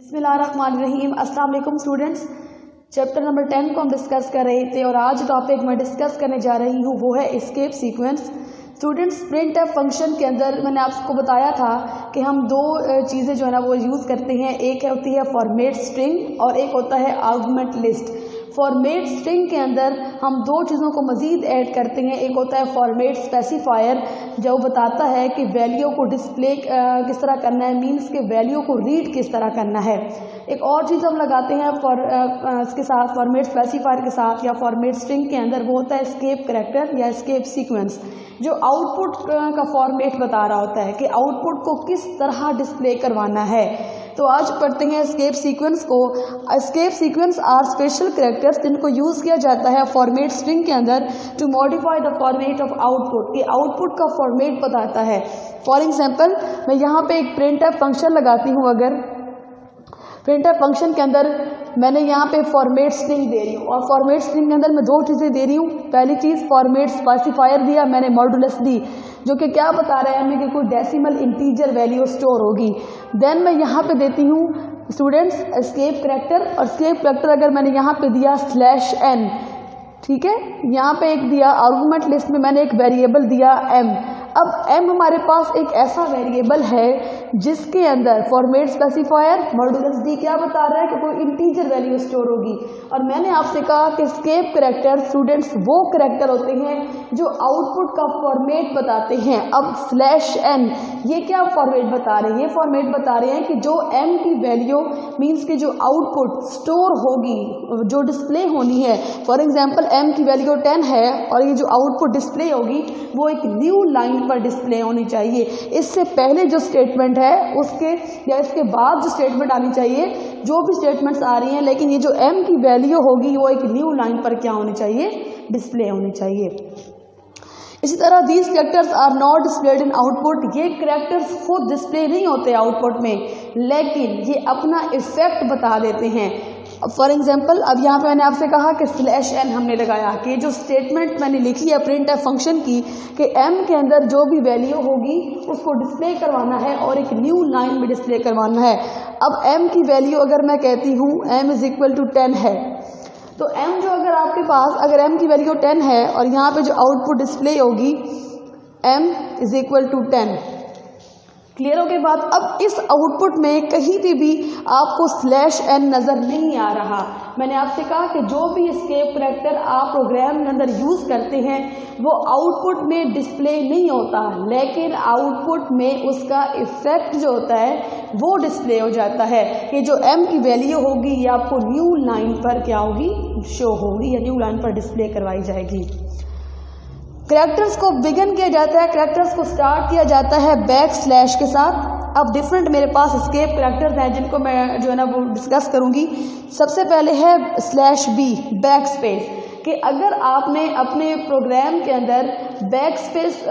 बिस्मिल्लाहिर्रहमानिर्रहीम। अस्सलाम वालेकुम स्टूडेंट्स। चैप्टर नंबर 10 को हम डिस्कस कर रहे थे और आज टॉपिक मैं डिस्कस करने जा रही हूँ वो है escape sequence. Students, printf function के अंदर मैंने आपको बताया था कि हम दो चीज़ें जो है ना वो यूज़ करते हैं। एक होती है फॉर्मेट स्ट्रिंग और एक होता है आर्गुमेंट लिस्ट। फॉर्मेट स्ट्रिंग के अंदर हम दो चीज़ों को मज़ीद ऐड करते हैं। एक होता है फॉर्मेट स्पेसिफायर जो बताता है कि वैल्यू को डिस्प्ले किस तरह करना है, मीन्स के वैल्यू को रीड किस तरह करना है। एक और चीज़ हम लगाते हैं इसके साथ फॉर्मेट स्पेसिफायर के साथ या फॉर्मेट स्ट्रिंग के अंदर, वो होता है एस्केप करैक्टर या एस्केप सीक्वेंस जो आउटपुट का फॉर्मेट बता रहा होता है कि आउटपुट को किस तरह डिस्प्ले करवाना है। तो आज पढ़ते हैं एस्केप सीक्वेंस को। Escape sequence are special characters जिनको यूज़ किया जाता है फॉर्मेट स्ट्रिंग के अंदर to modify the format of output. ये आउटपुट का फॉर्मेट बताता है। फॉर एग्जांपल मैं यहाँ पे एक प्रिंटफ फंक्शन लगाती हूँ। अगर प्रिंटफ फंक्शन के अंदर मैंने यहाँ पे फॉर्मेट स्ट्रिंग दे रही हूँ और फॉर्मेट स्ट्रिंग के अंदर मैं दो चीज़ें दे रही हूँ। पहली चीज़ फॉर्मेट स्पेसिफायर दिया मैंने, मॉडुलस दी, जो कि क्या बता रहा है हमें कि कोई डेसिमल इंटीजर वैल्यू स्टोर होगी। देन मैं यहाँ पे देती हूँ स्टूडेंट्स एस्केप करैक्टर, और एस्केप करैक्टर अगर मैंने यहाँ पे दिया /n, ठीक है। यहाँ पे एक दिया आर्गुमेंट लिस्ट में मैंने एक वेरिएबल दिया m। अब m हमारे पास एक ऐसा वेरिएबल है जिसके अंदर फॉर्मेट स्पेसिफायर मॉडुलस डी क्या बता रहा है कि कोई इंटीजर वैल्यू स्टोर होगी। और मैंने आपसे कहा कि एस्केप करैक्टर स्टूडेंट्स वो करैक्टर होते हैं जो आउटपुट का फॉर्मेट बताते हैं। अब /n ये क्या फॉर्मेट बता रहे हैं? ये फॉर्मेट बता रहे हैं कि जो m की वैल्यू मीन्स कि जो आउटपुट स्टोर होगी, जो डिस्प्ले होनी है, फॉर एग्जाम्पल m की वैल्यू 10 है और ये जो आउटपुट डिस्प्ले होगी वो एक न्यू लाइन पर डिस्प्ले होनी चाहिए। इससे पहले जो स्टेटमेंट है उसके या इसके बाद जो स्टेटमेंट आनी चाहिए, जो भी स्टेटमेंट्स आ रही हैं, लेकिन ये जो m की वैल्यू होगी वो एक न्यू लाइन पर क्या होनी चाहिए? डिस्प्ले होनी चाहिए। इसी तरह these characters are not displayed in output. ये कैरेक्टर्स खुद डिस्प्ले नहीं होते आउटपुट में, लेकिन ये अपना इफेक्ट बता देते हैं। फॉर एग्जाम्पल अब यहाँ पे मैंने आपसे कहा कि /n हमने लगाया कि जो स्टेटमेंट मैंने लिखी है प्रिंटफ फंक्शन की कि m के अंदर जो भी वैल्यू होगी उसको डिस्प्ले करवाना है और एक न्यू लाइन में डिस्प्ले करवाना है। अब m की वैल्यू अगर मैं कहती हूँ m = 10 है, तो m जो अगर आपके पास अगर m की वैल्यू 10 है और यहाँ पे जो आउटपुट डिस्प्ले होगी m = 10। क्लियर हो गई बात? अब इस आउटपुट में कहीं भी आपको /n नज़र नहीं आ रहा। मैंने आपसे कहा कि जो भी एस्केप करैक्टर आप प्रोग्राम के अंदर यूज़ करते हैं वो आउटपुट में डिस्प्ले नहीं होता, लेकिन आउटपुट में उसका इफेक्ट जो होता है वो डिस्प्ले हो जाता है कि जो m की वैल्यू होगी ये आपको न्यू लाइन पर क्या होगी? शो होगी या न्यू लाइन पर डिस्प्ले करवाई जाएगी। करैक्टर्स को बिगिन किया जाता है, करैक्टर्स को स्टार्ट किया जाता है / के साथ। अब डिफरेंट मेरे पास एस्केप करैक्टर्स हैं जिनको मैं जो है ना वो डिस्कस करूंगी। सबसे पहले है /b बैकस्पेस, कि अगर आपने अपने प्रोग्राम के अंदर बैकस्पेस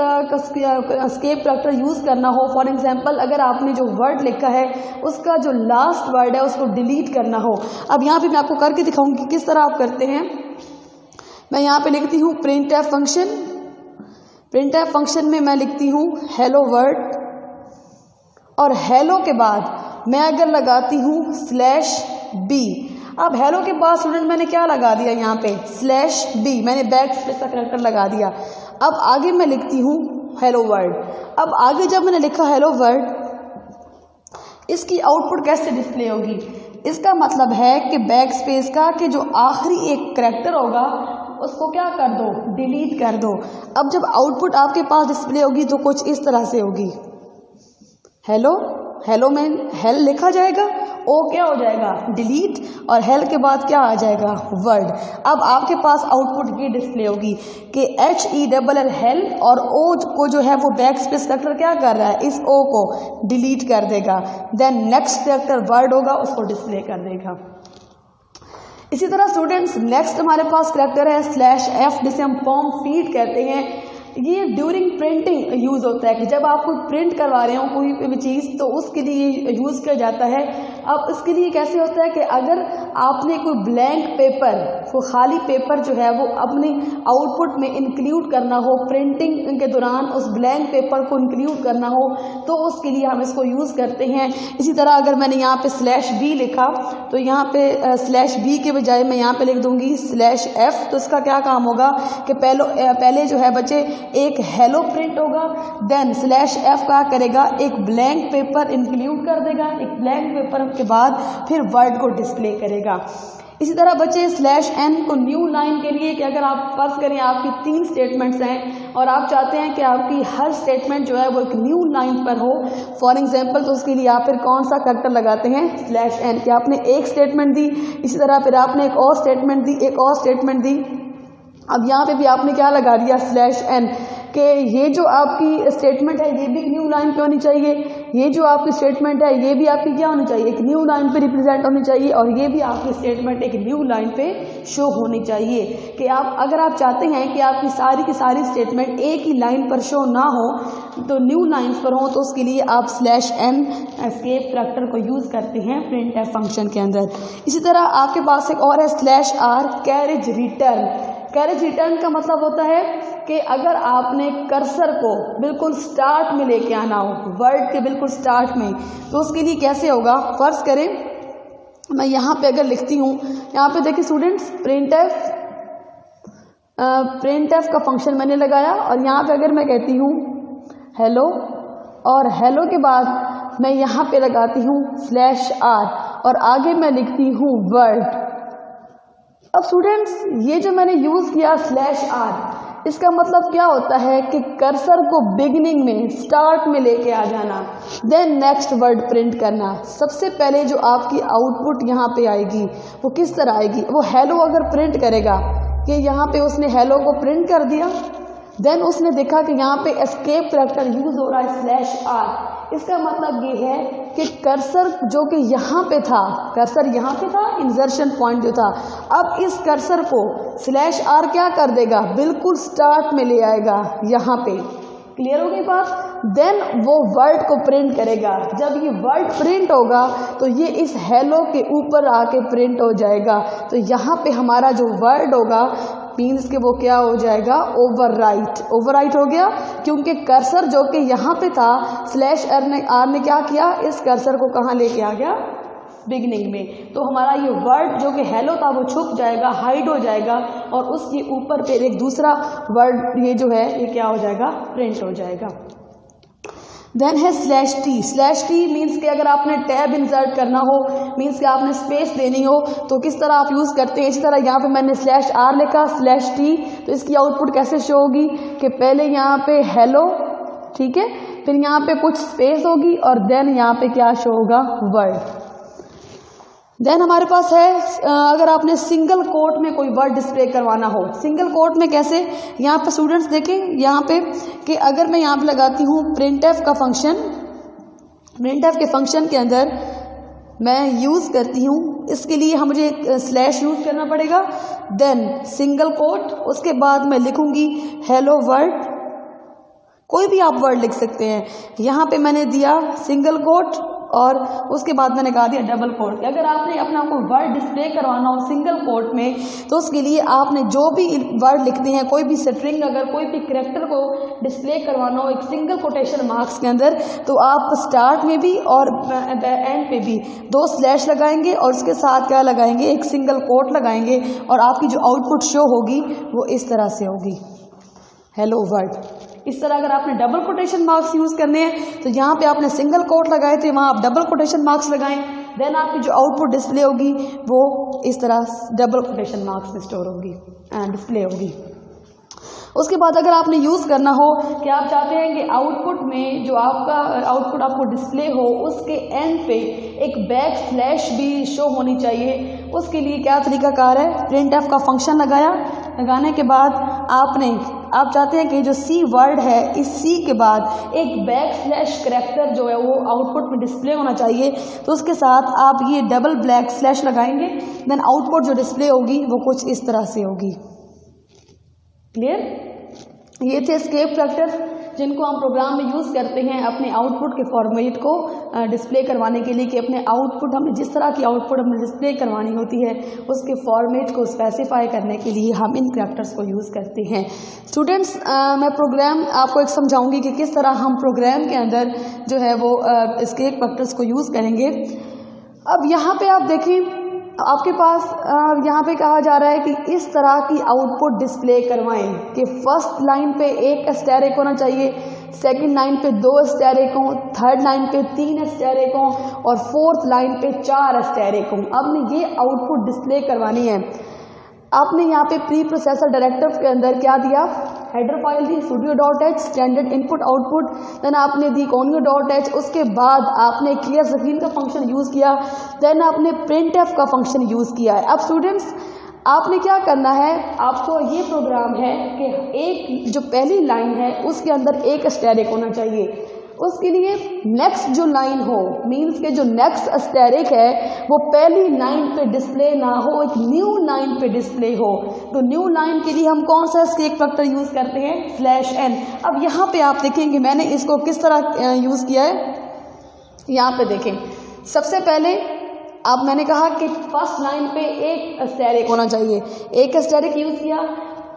एस्केप करैक्टर यूज़ करना हो, फॉर एग्जांपल अगर आपने जो वर्ड लिखा है उसका जो लास्ट वर्ड है उसको डिलीट करना हो। अब यहाँ पे मैं आपको करके दिखाऊंगी किस तरह आप करते हैं। मैं यहाँ पे लिखती हूँ प्रिंटफ फंक्शन। प्रिंटफ फंक्शन में मैं लिखती हूँ हेलो वर्ड, और हेलो के बाद मैं अगर लगाती हूँ /b। अब हेलो के बाद स्टूडेंट मैंने क्या लगा दिया? यहाँ पे /b मैंने बैकस्पेस का करैक्टर लगा दिया। अब आगे मैं लिखती हूँ हेलो वर्ड। अब आगे जब मैंने लिखा हेलो वर्ड, इसकी आउटपुट कैसे डिस्प्ले होगी? इसका मतलब है कि बैकस्पेस का कि जो आखिरी एक करैक्टर होगा उसको क्या कर दो? डिलीट कर दो। अब जब आउटपुट आपके पास डिस्प्ले होगी तो कुछ इस तरह से होगी। हेलो में हेल लिखा जाएगा, ओ क्या हो जाएगा? डिलीट, और हेल के बाद क्या आ जाएगा? वर्ड। अब आपके पास आउटपुट ये डिस्प्ले होगी कि HELL हेल, और ओ को जो है वो बैकस्पेस करैक्टर क्या कर रहा है? इस ओ को डिलीट कर देगा। देन नेक्स्ट करैक्टर वर्ड होगा, उसको डिस्प्ले कर देगा। इसी तरह स्टूडेंट्स नेक्स्ट हमारे पास करैक्टर है /f जिसे हम फॉर्म फीड कहते हैं। ये ड्यूरिंग प्रिंटिंग यूज़ होता है कि जब आप कोई प्रिंट करवा रहे हो कोई भी चीज़ तो उसके लिए यूज़ किया जाता है। अब इसके लिए कैसे होता है कि अगर आपने कोई ब्लैंक पेपर, वो खाली पेपर जो है वो अपनी आउटपुट में इंक्लूड करना हो, प्रिंटिंग के दौरान उस ब्लैंक पेपर को इंक्लूड करना हो, तो उसके लिए हम इसको यूज़ करते हैं। इसी तरह अगर मैंने यहाँ पे /b लिखा तो यहाँ पे /b के बजाय मैं यहाँ पे लिख दूंगी /f। तो इसका क्या काम होगा कि पहले जो है बच्चे एक हेलो प्रिंट होगा, देन /f क्या करेगा, एक ब्लैंक पेपर इंक्लूड कर देगा, एक ब्लैंक पेपर के बाद फिर वर्ड को डिस्प्ले करेगा। इसी तरह बच्चे /n को न्यू लाइन के लिए कि अगर आप फर्ज करें आपकी 3 स्टेटमेंट्स हैं और आप चाहते हैं कि आपकी हर स्टेटमेंट जो है वो एक न्यू लाइन पर हो, फॉर एग्जांपल, तो उसके लिए आप फिर कौन सा कैरेक्टर लगाते हैं, /n। कि आपने एक स्टेटमेंट दी, इसी तरह फिर आपने एक और स्टेटमेंट दी, एक और स्टेटमेंट दी, अब यहाँ पे भी आपने क्या लगा दिया, /n, कि ये जो आपकी स्टेटमेंट है ये भी एक न्यू लाइन पे होनी चाहिए, ये जो आपकी स्टेटमेंट है ये भी आपकी क्या होनी चाहिए, एक न्यू लाइन पे रिप्रेजेंट होनी चाहिए, और ये भी आपकी स्टेटमेंट एक न्यू लाइन पे शो होनी चाहिए। कि आप अगर आप चाहते हैं कि आपकी सारी की सारी स्टेटमेंट एक ही लाइन पर शो ना हो, तो न्यू लाइन्स पर हो, तो उसके लिए आप /n एस्केप करैक्टर को यूज़ करते हैं printf फंक्शन के अंदर। इसी तरह आपके पास एक और है /r carriage return. Carriage return का मतलब होता है कि अगर आपने कर्सर को बिल्कुल स्टार्ट में लेके आना हो, वर्ड के बिल्कुल स्टार्ट में, तो उसके लिए कैसे होगा, फर्ज करें मैं यहाँ पे अगर लिखती हूँ, यहाँ पे देखिए स्टूडेंट्स printf का फंक्शन मैंने लगाया, और यहाँ पे अगर मैं कहती हूँ हेलो, और हेलो के बाद मैं यहाँ पे लगाती हूँ /r, और आगे मैं लिखती हूँ वर्ड। अब स्टूडेंट्स ये जो मैंने यूज़ किया /r, इसका मतलब क्या होता है कि कर्सर को बिगिनिंग में, स्टार्ट में लेके आ जाना, देन नेक्स्ट वर्ड प्रिंट करना। सबसे पहले जो आपकी आउटपुट यहाँ पे आएगी वो किस तरह आएगी, वो हेलो अगर प्रिंट करेगा, कि यहाँ पे उसने हेलो को प्रिंट कर दिया, देन उसने देखा कि यहाँ पे एस्केप करैक्टर यूज हो रहा है /r। इसका मतलब ये है कि कर्सर जो कि यहाँ पे था, कर्सर यहाँ पे था, इंसर्शन पॉइंट जो था, अब इस कर्सर को /r क्या कर देगा, बिल्कुल स्टार्ट में ले आएगा यहाँ पे। क्लियर हो गई बात। देन वो वर्ड को प्रिंट करेगा। जब ये वर्ड प्रिंट होगा तो ये इस हेलो के ऊपर आके प्रिंट हो जाएगा। तो यहाँ पे हमारा जो वर्ड होगा मीन्स के वो क्या हो जाएगा, ओवरराइट हो गया, क्योंकि कर्सर जो कि यहाँ पे था /r ने क्या किया, इस कर्सर को कहाँ लेके आ गया, बिगनिंग में। तो हमारा ये वर्ड जो कि हेलो था वो छुप जाएगा, हाइड हो जाएगा, और उसके ऊपर फिर एक दूसरा वर्ड ये जो है ये क्या हो जाएगा, प्रिंट हो जाएगा। देन है /t मीन्स कि अगर आपने टैब इंसर्ट करना हो, मीन्स कि आपने स्पेस देनी हो, तो किस तरह आप यूज़ करते हैं। इसी तरह यहाँ पे मैंने /r लिखा /t, तो इसकी आउटपुट कैसे शो होगी कि पहले यहाँ पे हेलो, ठीक है, फिर यहाँ पे कुछ स्पेस होगी, और देन यहाँ पे क्या शो होगा, वर्ड। देन हमारे पास है अगर आपने सिंगल कोट में कोई वर्ड डिस्प्ले करवाना हो, सिंगल कोट में कैसे, यहाँ पे स्टूडेंट्स देखें यहाँ पे कि अगर मैं यहाँ पे लगाती हूँ printf का फंक्शन, printf के फंक्शन के अंदर मैं यूज़ करती हूँ, इसके लिए हम मुझे / यूज़ करना पड़ेगा, देन सिंगल कोट, उसके बाद मैं लिखूँगी हेलो वर्ड, कोई भी आप वर्ड लिख सकते हैं। यहाँ पे मैंने दिया सिंगल कोट, और उसके बाद मैंने कहा दिया डबल कोट। अगर आपने अपना कोई वर्ड डिस्प्ले करवाना हो सिंगल कोट में, तो उसके लिए आपने जो भी वर्ड लिखते हैं, कोई भी स्ट्रिंग, अगर कोई भी करैक्टर को डिस्प्ले करवाना हो एक सिंगल कोटेशन मार्क्स के अंदर, तो आप स्टार्ट में भी और एंड पे भी 2 स्लैश लगाएंगे, और उसके साथ क्या लगाएंगे, एक सिंगल कोट लगाएंगे, और आपकी जो आउटपुट शो होगी वो इस तरह से होगी, हेलो वर्ड। इस तरह अगर आपने डबल कोटेशन मार्क्स यूज़ करने हैं, तो यहाँ पे आपने सिंगल कोट लगाए थे, वहाँ आप डबल कोटेशन मार्क्स लगाएं, देन आपकी जो आउटपुट डिस्प्ले होगी वो इस तरह डबल कोटेशन मार्क्स में स्टोर होगी, डिस्प्ले होगी। उसके बाद अगर आपने यूज़ करना हो कि आप चाहते हैं कि आउटपुट में जो आपका आउटपुट आपको डिस्प्ले हो उसके एंड पे एक / भी शो होनी चाहिए, उसके लिए क्या तरीकाकार है, printf का फंक्शन लगाया, लगाने के बाद आप चाहते हैं कि जो C वर्ड है, इस C के बाद एक / करैक्टर जो है वो आउटपुट में डिस्प्ले होना चाहिए, तो उसके साथ आप ये डबल / लगाएंगे, देन आउटपुट जो डिस्प्ले होगी वो कुछ इस तरह से होगी। क्लियर। ये थे एस्केप करैक्टर। जिनको हम प्रोग्राम में यूज़ करते हैं अपने आउटपुट के फॉर्मेट को डिस्प्ले करवाने के लिए, कि अपने आउटपुट हमें जिस तरह की आउटपुट हमें डिस्प्ले करवानी होती है उसके फॉर्मेट को स्पेसिफाई करने के लिए हम इन कैरेक्टर्स को यूज़ करते हैं। स्टूडेंट्स, मैं प्रोग्राम आपको एक समझाऊंगी कि किस तरह हम प्रोग्राम के अंदर जो है वो एस्केप फैक्टर्स को यूज़ करेंगे। अब यहाँ पे आप देखें, आपके पास यहाँ पे कहा जा रहा है कि इस तरह की आउटपुट डिस्प्ले करवाएं कि फर्स्ट लाइन पे एक एस्टेरिक होना चाहिए, सेकंड लाइन पे 2 एस्टेरिक हों, थर्ड लाइन पे 3 एस्टेरिक हों और फोर्थ लाइन पे 4 एस्टेरिक हों। आपने ये आउटपुट डिस्प्ले करवानी है। आपने यहाँ पे प्री प्रोसेसर डायरेक्टिव के अंदर क्या दिया, हेडर फाइल दी studio.h standard input output, then आपने दी conio.h, उसके बाद आपने क्लियर स्क्रीन का फंक्शन यूज़ किया, देन आपने printf का फंक्शन यूज़ किया है। अब स्टूडेंट्स, आपने क्या करना है, आपको ये प्रोग्राम है कि एक जो पहली लाइन है उसके अंदर एक एस्टेरिक होना चाहिए। उसके लिए नेक्स्ट जो लाइन हो, मीन्स के जो नेक्स्ट एस्टेरिक है वो पहली लाइन पे डिस्प्ले ना हो, एक न्यू लाइन पे डिस्प्ले हो। तो न्यू लाइन के लिए हम कौन सा एस्केप फैक्टर यूज़ करते हैं, /n। अब यहाँ पे आप देखेंगे मैंने इसको किस तरह यूज़ किया है। यहाँ पे देखें, सबसे पहले अब मैंने कहा कि फर्स्ट लाइन पे एक एस्टेरिक होना चाहिए, एक एस्टेरिक यूज़ किया।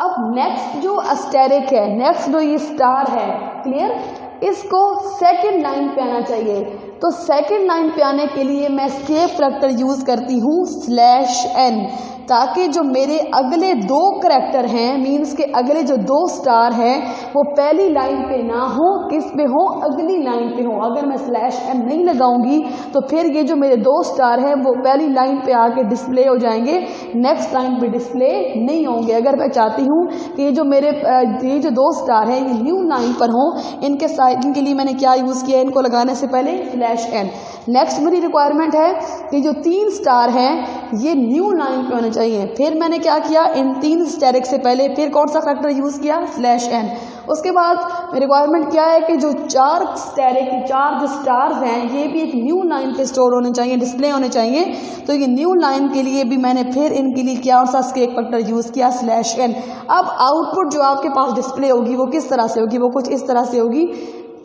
अब नेक्स्ट जो एस्टेरिक है, नेक्स्ट जो ये स्टार है, क्लियर, इसको सेकंड लाइन पे आना चाहिए। तो सेकंड लाइन पे आने के लिए मैं एस्केप फैक्टर यूज़ करती हूँ /n, ताकि जो मेरे अगले 2 करैक्टर हैं, मीन्स के अगले जो 2 स्टार हैं वो पहली लाइन पे ना हो, किस पे हो, अगली लाइन पे हो। अगर मैं /n नहीं लगाऊंगी तो फिर ये जो मेरे 2 स्टार हैं वो पहली लाइन पे आके डिस्प्ले हो जाएंगे, नेक्स्ट लाइन पे डिस्प्ले नहीं होंगे। अगर मैं चाहती हूँ कि ये जो मेरे ये जो 2 स्टार हैं ये न्यू लाइन पर हों, इनके लिए मैंने क्या यूज़ किया, इनको लगाने से पहले /n। नेक्स्ट मेरी रिक्वायरमेंट है कि जो 3 स्टार हैं ये न्यू लाइन पे होने चाहिए। फिर मैंने क्या किया, इन 3 एस्टेरिक से पहले फिर कौन सा फैक्टर यूज़ किया, /n। उसके बाद रिक्वायरमेंट क्या है कि जो 4 एस्टेरिक, 4 जो स्टार्स हैं ये भी एक न्यू लाइन पे स्टोर होने चाहिए, डिस्प्ले होने चाहिए। तो ये न्यू लाइन के लिए भी मैंने फिर इनके लिए क्या सा एस्केप फैक्टर यूज़ किया, /n। अब आउटपुट जो आपके पास डिस्प्ले होगी वो किस तरह से होगी, वो कुछ इस तरह से होगी।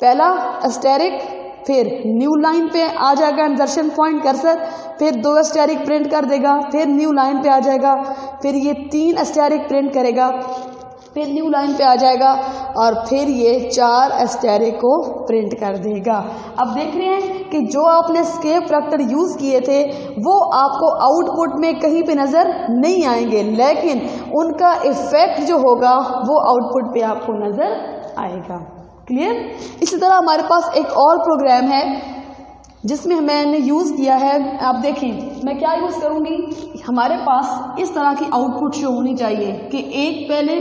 पहला एस्टेरिक, फिर न्यू लाइन पे आ जाएगा इंसर्शन पॉइंट कर्सर, फिर 2 एस्टेरिक प्रिंट कर देगा, फिर न्यू लाइन पे आ जाएगा, फिर ये 3 एस्टेरिक प्रिंट करेगा, फिर न्यू लाइन पे आ जाएगा और फिर ये 4 एस्टेरिक को प्रिंट कर देगा। अब देख रहे हैं कि जो आपने एस्केप फैक्टर यूज़ किए थे वो आपको आउटपुट में कहीं पे नज़र नहीं आएंगे, लेकिन उनका इफेक्ट जो होगा वो आउटपुट पे आपको नज़र आएगा। क्लियर। इसी तरह हमारे पास एक और प्रोग्राम है जिसमें मैंने यूज़ किया है, आप देखें मैं क्या यूज़ करूँगी, हमारे पास इस तरह की आउटपुट शो होनी चाहिए कि एक पहले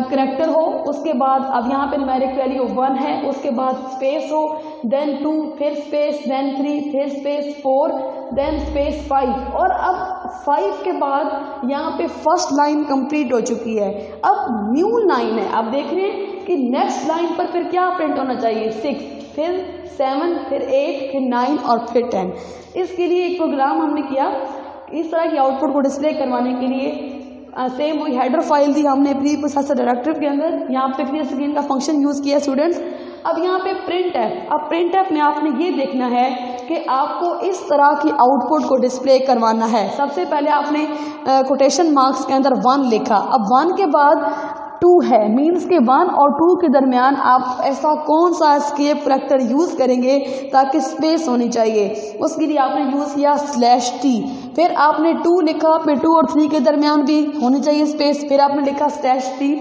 करैक्टर हो, उसके बाद अब यहाँ पे न्यूमेरिक वैल्यू 1 है, उसके बाद स्पेस हो, देन 2, फिर स्पेस, देन 3, फिर स्पेस 4, देन स्पेस 5 और अब 5 के बाद यहाँ पे फर्स्ट लाइन कंप्लीट हो चुकी है। अब न्यू लाइन है, आप देख रहे हैं कि नेक्स्ट लाइन पर फिर क्या प्रिंट होना चाहिए, 6, फिर 7, फिर 8, फिर 9 और फिर 10। इसके लिए एक प्रोग्राम हमने किया इस तरह की आउटपुट को डिस्प्ले करवाने के लिए। सेम वही हेडर फाइल दी हमने प्री प्रोसेसर डायरेक्टिव के अंदर, यहाँ पे क्लियर स्क्रीन का फंक्शन यूज़ किया स्टूडेंट्स। अब यहाँ पे printf, अब printf में आपने ये देखना है कि आपको इस तरह की आउटपुट को डिस्प्ले करवाना है। सबसे पहले आपने कोटेशन मार्क्स के अंदर 1 लिखा, अब 1 के बाद 2 है, मीन्स के 1 और 2 के दरमियान आप ऐसा कौन सा एस्केप फैक्टर यूज़ करेंगे ताकि स्पेस होनी चाहिए, उसके लिए आपने यूज़ किया /t। फिर आपने 2 लिखा, फिर 2 और 3 के दरमियान भी होनी चाहिए स्पेस, फिर आपने लिखा /t।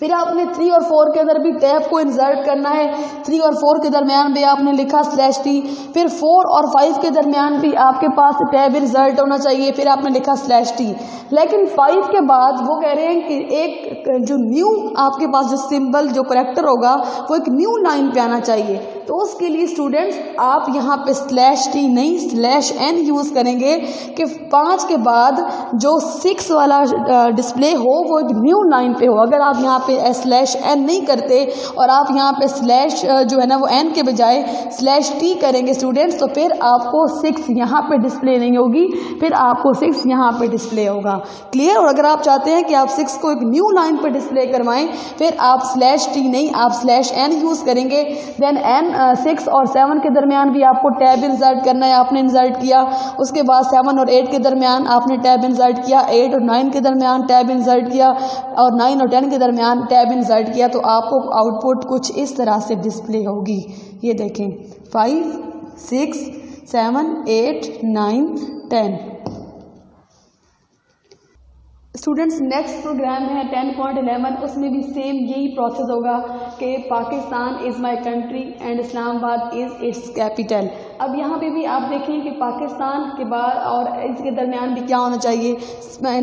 फिर आपने 3 और 4 के अंदर भी टैब को इंसर्ट करना है, 3 और 4 के दरमियान भी आपने लिखा /t। फिर 4 और 5 के दरमियान भी आपके पास टैब इंसर्ट होना चाहिए, फिर आपने लिखा /t। लेकिन 5 के बाद वो कह रहे हैं कि एक जो न्यू आपके पास जो सिंबल जो करैक्टर होगा वो एक न्यू लाइन पे आना चाहिए। तो उसके लिए स्टूडेंट्स आप यहाँ पे /t नहीं /n यूज़ करेंगे कि 5 के बाद जो 6 वाला डिस्प्ले हो वो एक न्यू लाइन पे हो। अगर आप यहाँ पे /n नहीं करते और आप यहाँ पे स्लैश जो है ना वो n के बजाय /t करेंगे स्टूडेंट्स, तो फिर आपको 6 यहाँ पे डिस्प्ले नहीं होगी, फिर आपको 6 यहाँ पे डिस्प्ले होगा। क्लियर? और अगर आप चाहते हैं कि आप 6 को एक न्यू लाइन पे डिस्प्ले करवाएं, फिर आप /t नहीं आप /n यूज़ करेंगे। देन n 6 और 7 के दरमियान भी आपको टैब इंसर्ट करना है, आपने इंसर्ट किया। उसके बाद 7 और 8 के दरमियान आपने टैब इंसर्ट किया, 8 और 9 के दरमियान टैब इंसर्ट किया, और 9 और 10 के दरमियान टैब इंसर्ट किया। तो आपको आउटपुट कुछ इस तरह से डिस्प्ले होगी। ये देखें 5 6 7 8 9 10। स्टूडेंट्स नेक्स्ट प्रोग्राम है 10.11, उसमें भी सेम यही प्रोसेस होगा कि Pakistan is my country and Islamabad is it's capital. अब यहाँ पे भी आप देखें कि पाकिस्तान के बाद और इसके दरमियान भी क्या होना चाहिए,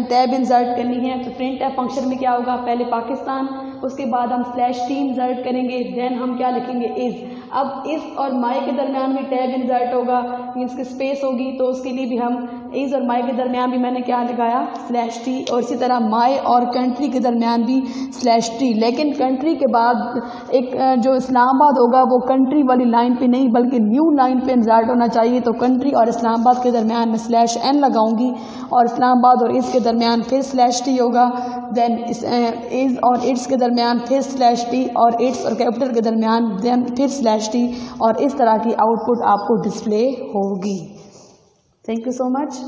टैब इंसर्ट करनी है। तो प्रिंट टैब फंक्शन में क्या होगा, पहले पाकिस्तान, उसके बाद हम /t इंसर्ट करेंगे, देन हम क्या लिखेंगे इज़। अब इस और माई के दरमियान भी टैब इंसर्ट होगा, मीन्स की स्पेस होगी, तो उसके लिए भी हम इज़ और माई के दरमियान भी मैंने क्या लगाया /t, और इसी तरह माई और कंट्री के दरमियान भी /t। लेकिन कंट्री के बाद एक जो इस्लामाबाद होगा वो कंट्री वाली लाइन पे नहीं बल्कि न्यू लाइन पे इंसर्ट होना चाहिए। तो कंट्री और इस्लामाबाद के दरमियान में /n लगाऊंगी, और इस्लामाबाद और इस के दरमियान फिर /t होगा। देन इज़ और इट्स के दरमियान फिर /t, और इट्स और कैपिटल के दरमियान देन फिर /t, और इस तरह की आउटपुट आपको डिस्प्ले होगी। Thank you so much.